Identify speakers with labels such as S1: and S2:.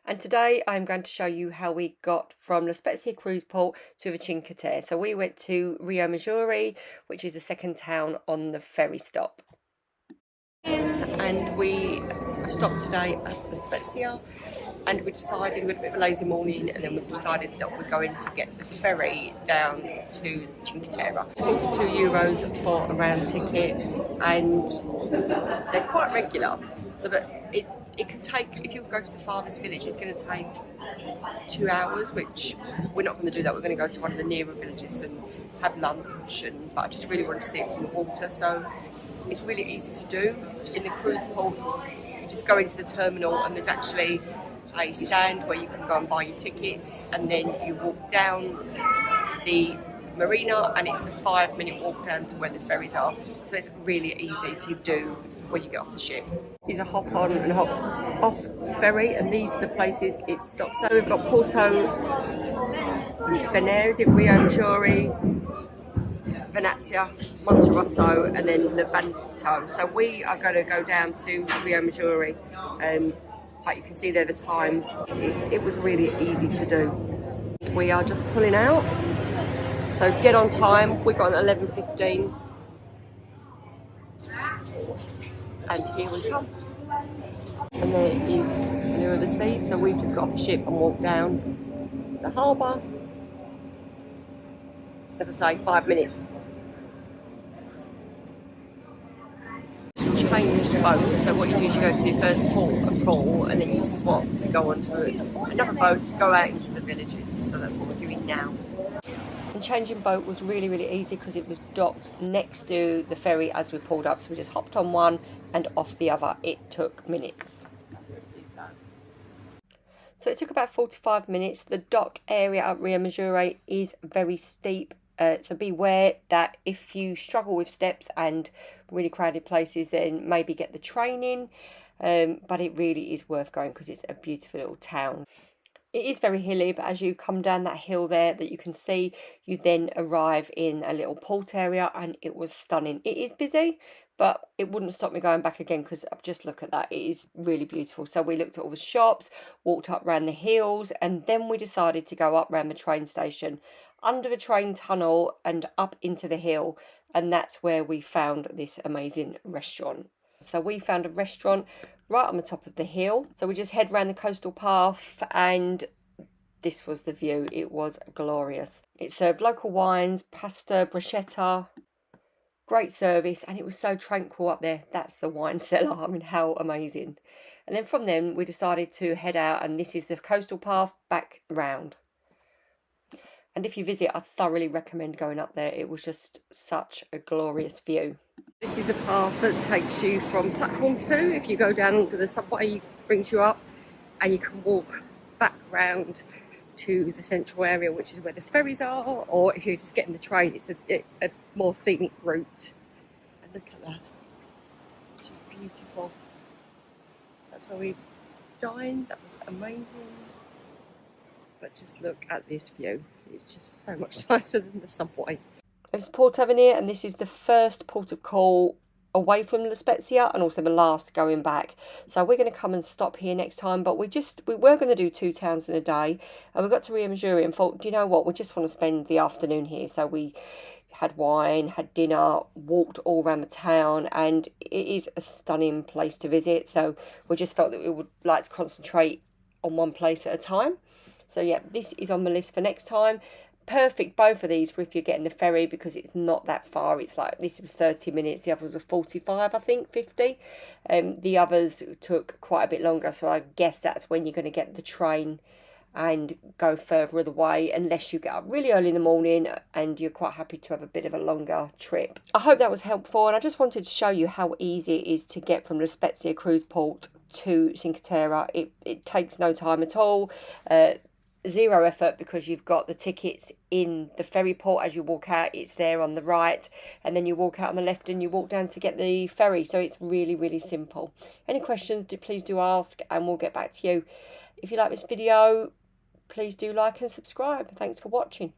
S1: And today I'm going to show you how we got from La Spezia cruise port to the Cinque Terre. So we went to Riomaggiore, which is the second town on the ferry stop. And we stopped today at La Spezia, and we decided we had a bit of a lazy morning, and then we decided that we're going to get the ferry down to Cinque Terre. It's €42 for a round ticket, and they're quite regular. So that it could take, if you go to the farthest village, it's going to take 2 hours, which we're not going to do that. We're going to go to one of the nearer villages and have lunch, but I just really want to see it from the water. So it's really easy to do. In the cruise port, you just go into the terminal and there's actually a stand where you can go and buy your tickets, and then you walk down the marina, and it's a 5-minute walk down to where the ferries are. So it's really easy to do when you get off the ship. These are hop on and hop off ferry, and these are the places it stops. So we've got Porto Venere, is it Riomaggiore, Venezia, Monterosso, and then Levanto. So we are going to go down to Riomaggiore. Like you can see there, the times. It was really easy to do. We are just pulling out. So get on time. We got an 11:15. And here we come. And there is near the sea, so we've just got off the ship and walked down the harbour. As I say, 5 minutes. Change boats, so what you do is you go to your first port of call, and then you swap to go onto another boat to go out into the villages. So that's what we're doing now. And changing boat was really easy because it was docked next to the ferry as we pulled up, so we just hopped on one and off the other. It took minutes. So it took about 45 minutes. The dock area at Riomaggiore is very steep, so beware that if you struggle with steps and really crowded places, then maybe get the train in, but it really is worth going because it's a beautiful little town. It is very hilly, but as you come down that hill there that you can see, you then arrive in a little port area, and it was stunning. It is busy, but it wouldn't stop me going back again because just look at that. It is really beautiful. So we looked at all the shops, walked up around the hills, and then we decided to go up around the train station, under the train tunnel and up into the hill, and that's where we found this amazing restaurant. So we found a restaurant right on the top of the hill. So we just head around the coastal path, and this was the view. It was glorious. It served local wines, pasta, bruschetta, great service, and it was so tranquil up there. That's the wine cellar. I mean, how amazing. And then from then we decided to head out, and this is the coastal path back round. And if you visit, I thoroughly recommend going up there. It was just such a glorious view. This is the path that takes you from platform 2. If you go down to the subway, it brings you up, and you can walk back round to the central area, which is where the ferries are, or if you're just getting the train, it's a more scenic route. And look at that. It's just beautiful. That's where we dined. That was amazing. But just look at this view. It's just so much nicer than the subway. It's Porto Venere, and this is the first port of call away from La Spezia, and also the last going back. So we're going to come and stop here next time, but we were going to do 2 towns in a day, and we got to Riomaggiore and thought, do you know what, we just want to spend the afternoon here. So we had wine, had dinner, walked all around the town, and it is a stunning place to visit. So we just felt that we would like to concentrate on one place at a time. So yeah, this is on the list for next time. Perfect, both of these, for if you're getting the ferry, because it's not that far. It's like, this was 30 minutes, the other was 45, I think, 50. The others took quite a bit longer, so I guess that's when you're going to get the train and go further away, unless you get up really early in the morning and you're quite happy to have a bit of a longer trip. I hope that was helpful, and I just wanted to show you how easy it is to get from La Spezia cruise port to Cinque Terre. It takes no time at all. Zero effort, because you've got the tickets in the ferry port. As you walk out, it's there on the right, and then you walk out on the left and you walk down to get the ferry. So it's really simple. Any questions, please do ask, and we'll get back to you. If you like this video, please do like and subscribe. Thanks for watching.